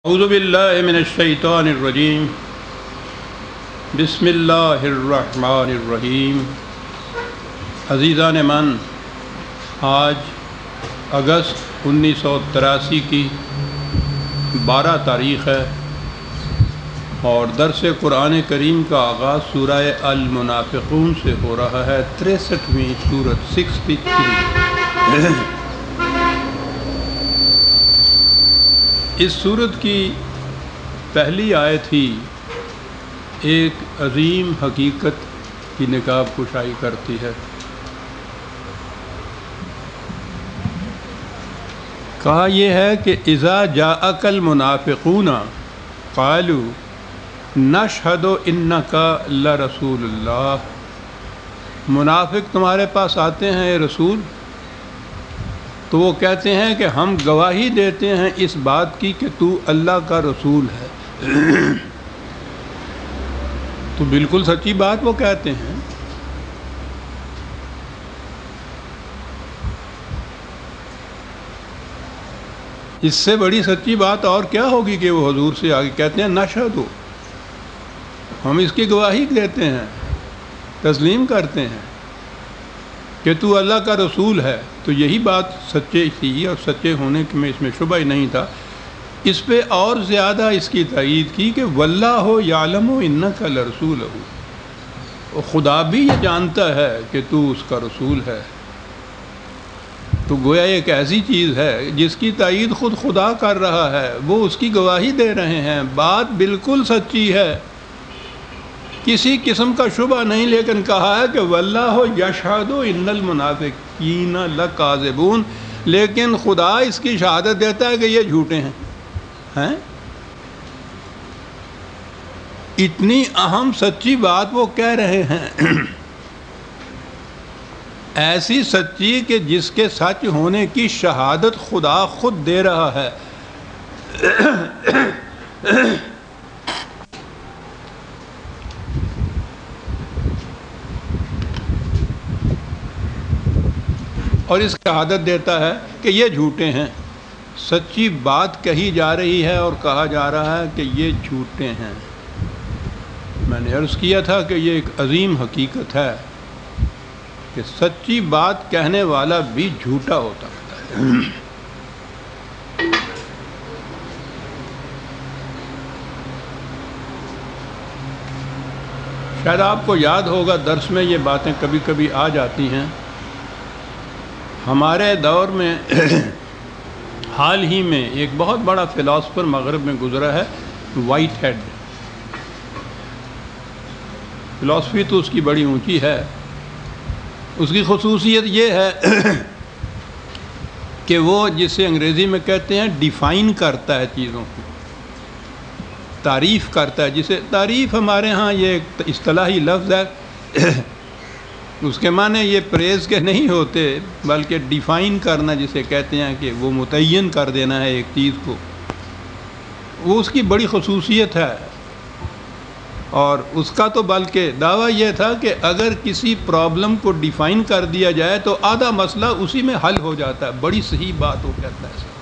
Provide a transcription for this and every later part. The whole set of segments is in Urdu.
اعوذ باللہ من الشیطان الرجیم بسم اللہ الرحمن الرحیم۔ عزیزان من، آج اگست 1983 کی 12 تاریخ ہے اور درس قرآن کریم کا آغاز سورہ المنافقون سے ہو رہا ہے، 63ویں سورت 63۔ اس سورت کی پہلی آیت ہی ایک عظیم حقیقت کی نقاب کشائی کرتی ہے۔ کہا یہ ہے کہ اذا جاءک المنافقون قالوا نشہد انک لرسول اللہ، منافق تمہارے پاس آتے ہیں اے رسول، تو وہ کہتے ہیں کہ ہم گواہی دیتے ہیں اس بات کی کہ تو اللہ کا رسول ہے۔ تو بالکل سچی بات وہ کہتے ہیں۔ اس سے بڑی سچی بات اور کیا ہوگی کہ وہ حضور سے آگے کہتے ہیں نشہد، ہم اس کی گواہی دیتے ہیں، تسلیم کرتے ہیں کہ تو اللہ کا رسول ہے۔ تو یہی بات سچے تھی اور سچے ہونے میں اس میں شبہ ہی نہیں تھا۔ اس پہ اور زیادہ اس کی تائید کی کہ واللہ یعلم انک لرسولہ، خدا بھی یہ جانتا ہے کہ تو اس کا رسول ہے۔ تو گویا ایک ایسی چیز ہے جس کی تائید خود خدا کر رہا ہے، وہ اس کی گواہی دے رہے ہیں، بات بالکل سچی ہے، کسی قسم کا شبہ نہیں۔ لیکن کہا ہے کہ واللہ یشہد ان المنافقین لکاذبون، لیکن خدا اس کی شہادت دیتا ہے کہ یہ جھوٹے ہیں۔ اتنی اہم سچی بات وہ کہہ رہے ہیں، ایسی سچی کہ جس کے سچ ہونے کی شہادت خدا خود دے رہا ہے۔ اور اس کی شہادت دیتا ہے کہ یہ جھوٹے ہیں۔ سچی بات کہی جا رہی ہے اور کہا جا رہا ہے کہ یہ جھوٹے ہیں۔ میں نے عرض کیا تھا کہ یہ ایک عظیم حقیقت ہے کہ سچی بات کہنے والا بھی جھوٹا ہو سکتا ہے۔ شاید آپ کو یاد ہوگا، درس میں یہ باتیں کبھی کبھی آ جاتی ہیں۔ ہمارے دور میں حال ہی میں ایک بہت بڑا فلاسفر مغرب میں گزرا ہے، وائٹ ہیڈ۔ فلاسفی تو اس کی بڑی اونچی ہے۔ اس کی خصوصیت یہ ہے کہ وہ جسے انگریزی میں کہتے ہیں ڈیفائن کرتا ہے چیزوں کو، تعریف کرتا ہے۔ جسے تعریف ہمارے ہاں یہ ایک اصطلاحی لفظ ہے، اس کے معنی یہ پریز کے نہیں ہوتے، بلکہ ڈیفائن کرنا جسے کہتے ہیں کہ وہ متعین کر دینا ہے ایک چیز کو، وہ اس کی بڑی خصوصیت ہے۔ اور اس کا تو بلکہ دعویٰ یہ تھا کہ اگر کسی پرابلم کو ڈیفائن کر دیا جائے تو آدھا مسئلہ اسی میں حل ہو جاتا ہے۔ بڑی صحیح بات وہ کہتا ہے۔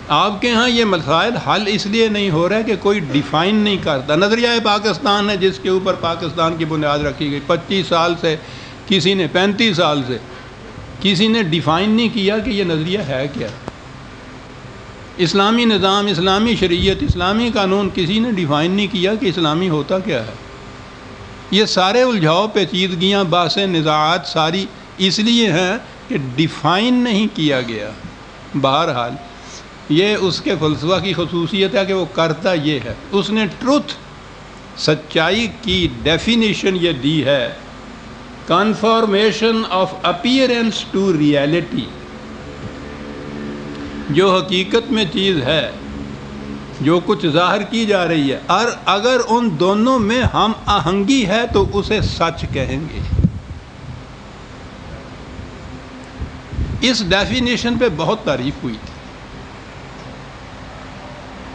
آپ کے ہاں یہ مسائل حل اس لیے نہیں ہو رہا ہے کہ کوئی ڈیفائن نہیں کرتا۔ نظریہ پاکستان ہے جس کے اوپر پاکستان کی بنیاد رکھی گئی، 25 سال سے کسی نے، 35 سال سے کسی نے ڈیفائن نہیں کیا کہ یہ نظریہ ہے کیا۔ اسلامی نظام، اسلامی شریعت، اسلامی قانون، کسی نے ڈیفائن نہیں کیا کہ اسلامی ہوتا کیا ہے۔ یہ سارے الجھاؤ پیچیدگیاں، بحثیں، نزاعات ساری اس لیے ہیں کہ ڈیفائن نہیں کیا گیا۔ بہرحال یہ اس کے فلسفہ کی خصوصیت ہے کہ وہ کرتا یہ ہے، اس نے ٹروتھ، سچائی کی ڈیفینیشن یہ دی ہے، کنفارمیشن آف اپیئرنس ٹو ریئلٹی۔ جو حقیقت میں چیز ہے، جو کچھ ظاہر کی جا رہی ہے، اور اگر ان دونوں میں ہم آہنگی ہے تو اسے سچ کہیں گے۔ اس ڈیفینیشن پہ بہت تعریف ہوئی تھی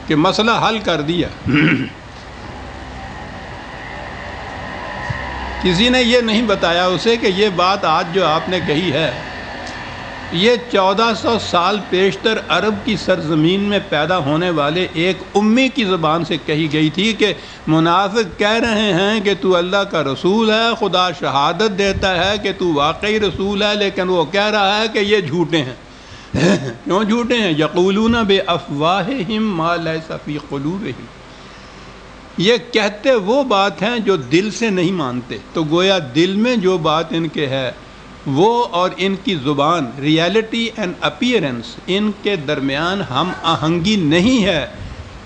کہ مسئلہ حل کر دیا۔ کسی نے یہ نہیں بتایا اسے کہ یہ بات آج جو آپ نے کہی ہے یہ 1400 سال پیشتر عرب کی سرزمین میں پیدا ہونے والے ایک امی کی زبان سے کہی گئی تھی کہ منافق کہہ رہے ہیں کہ تو اللہ کا رسول ہے، خدا شہادت دیتا ہے کہ تو واقعی رسول ہے، لیکن وہ کہہ رہا ہے کہ یہ جھوٹے ہیں۔ کیوں جھوٹے ہیں؟ یقولون بافواہہم ما لیس فی قلوبہم، یہ کہتے وہ بات ہیں جو دل سے نہیں مانتے۔ تو گویا دل میں جو بات ان کے ہے وہ اور ان کی زبان، ریالٹی اینڈ اپیئرنس، ان کے درمیان ہم آہنگی نہیں ہے،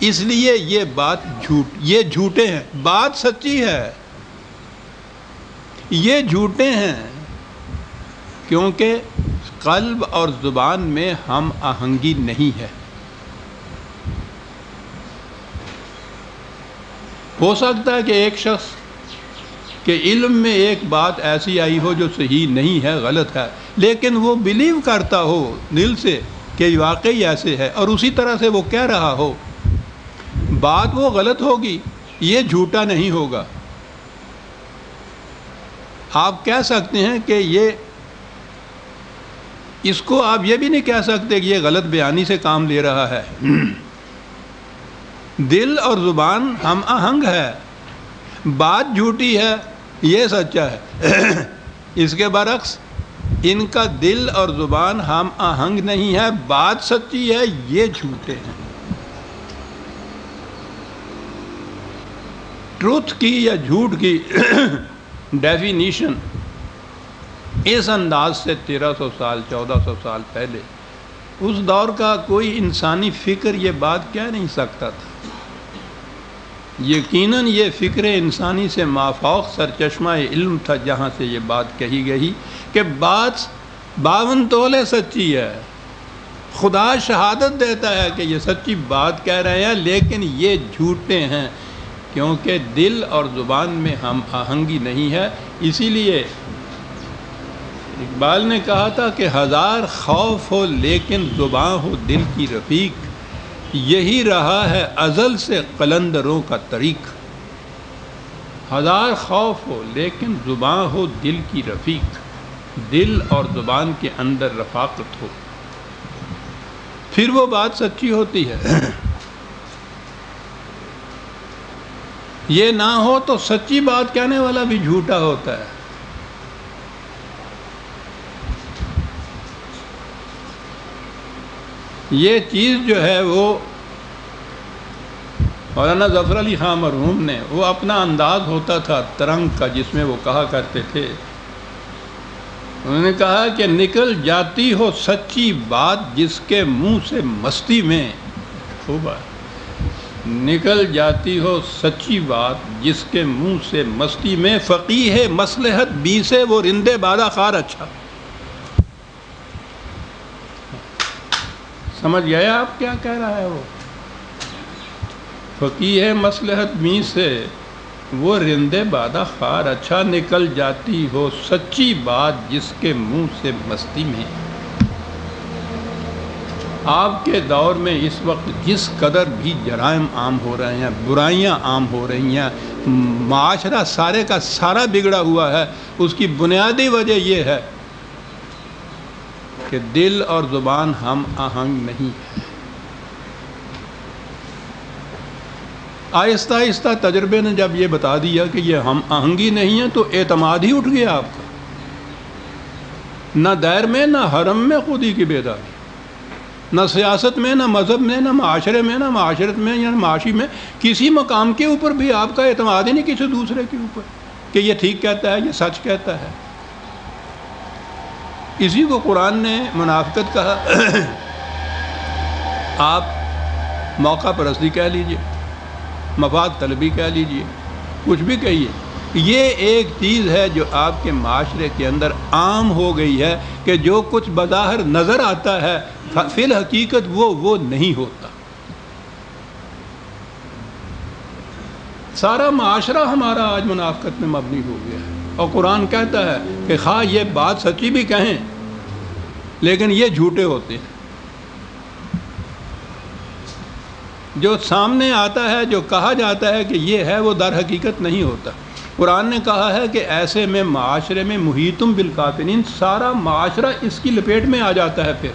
اس لیے یہ جھوٹے ہیں۔ بات سچی ہے، یہ جھوٹے ہیں کیونکہ قلب اور زبان میں ہم آہنگی نہیں ہے۔ ہو سکتا ہے کہ ایک شخص کہ علم میں ایک بات ایسی آئی ہو جو صحیح نہیں ہے، غلط ہے، لیکن وہ بلیو کرتا ہو دل سے کہ واقعی ایسے ہے، اور اسی طرح سے وہ کہہ رہا ہو۔ بات وہ غلط ہوگی، یہ جھوٹا نہیں ہوگا۔ آپ کہہ سکتے ہیں کہ اس کو آپ یہ بھی نہیں کہہ سکتے کہ یہ غلط بیانی سے کام لے رہا ہے۔ دل اور زبان ہم آہنگ ہے، بات جھوٹی ہے، یہ سچا ہے۔ اس کے برعکس ان کا دل اور زبان ہم آہنگ نہیں ہے، بات سچی ہے، یہ جھوٹے ہیں۔ ٹروتھ کی یا جھوٹ کی ڈیفینیشن اس انداز سے 1300 سال 1400 سال پہلے اس دور کا کوئی انسانی فکر یہ بات کہہ نہیں سکتا تھا۔ یقیناً یہ فکر انسانی سے مافوق سرچشمہ علم تھا جہاں سے یہ بات کہی گئی کہ بات 52 تولے سچی ہے، خدا شہادت دیتا ہے کہ یہ سچی بات کہہ رہے ہیں، لیکن یہ جھوٹے ہیں کیونکہ دل اور زبان میں ہم آہنگی نہیں ہے۔ اسی لیے اقبال نے کہا تھا کہ 1000 خوف ہو لیکن زباں ہو دل کی رفیق، یہی رہا ہے ازل سے قلندروں کا طریق۔ 1000 خوف ہو لیکن زباں ہو دل کی رفیق، دل اور زبان کے اندر رفاقت ہو، پھر وہ بات سچی ہوتی ہے۔ یہ نہ ہو تو سچی بات کہنے والا بھی جھوٹا ہوتا ہے۔ یہ چیز جو ہے وہ مولانا ظفر علی خان مرحوم نے، وہ اپنا انداز ہوتا تھا ترنگ کا جس میں وہ کہا کرتے تھے، انہوں نے کہا کہ نکل جاتی ہو سچی بات جس کے منہ سے مستی میں، خوب ہے، نکل جاتی ہو سچی بات جس کے منہ سے مستی میں، فقیہ مصلحت بی سے وہ رندے بادہ خار اچھا۔ سمجھ گئے آپ کیا کہہ رہا ہے وہ؟ فقیہ مصلحت می سے وہ رندے بادہ خار اچھا، نکل جاتی ہو سچی بات جس کے منہ سے مستی میں۔ آپ کے دور میں اس وقت جس قدر بھی جرائم عام ہو رہے ہیں، برائیاں عام ہو رہی ہیں، معاشرہ سارے کا سارا بگڑا ہوا ہے، اس کی بنیادی وجہ یہ ہے کہ دل اور زبان ہم آہنگ نہیں ہے۔ آہستہ آہستہ تجربے نے جب یہ بتا دیا کہ یہ ہم آہنگی نہیں ہے تو اعتماد ہی اٹھ گیا آپ کا، نہ دیر میں نہ حرم میں خودی کی بیداری، نہ سیاست میں نہ مذہب میں نہ معاشرے میں نہ معاشرت میں یا معاشی میں، کسی مقام کے اوپر بھی آپ کا اعتماد ہی نہیں کسی دوسرے کے اوپر کہ یہ ٹھیک کہتا ہے، یہ سچ کہتا ہے۔ اسی کو قرآن نے منافقت کہا۔ آپ موقع پرستی کہہ لیجئے، مفاد طلبی کہہ لیجئے، کچھ بھی کہیے، یہ ایک چیز ہے جو آپ کے معاشرے کے اندر عام ہو گئی ہے کہ جو کچھ بظاہر نظر آتا ہے فی الحقیقت وہ نہیں ہوتا۔ سارا معاشرہ ہمارا آج منافقت میں مبنی ہو گیا ہے، اور قرآن کہتا ہے کہ خواہ یہ بات سچی بھی کہیں لیکن یہ جھوٹے ہوتے ہیں۔ جو سامنے آتا ہے، جو کہا جاتا ہے کہ یہ ہے، وہ در حقیقت نہیں ہوتا۔ قرآن نے کہا ہے کہ ایسے میں معاشرے میں محیطم بالکافرین، سارا معاشرہ اس کی لپیٹ میں آ جاتا ہے پھر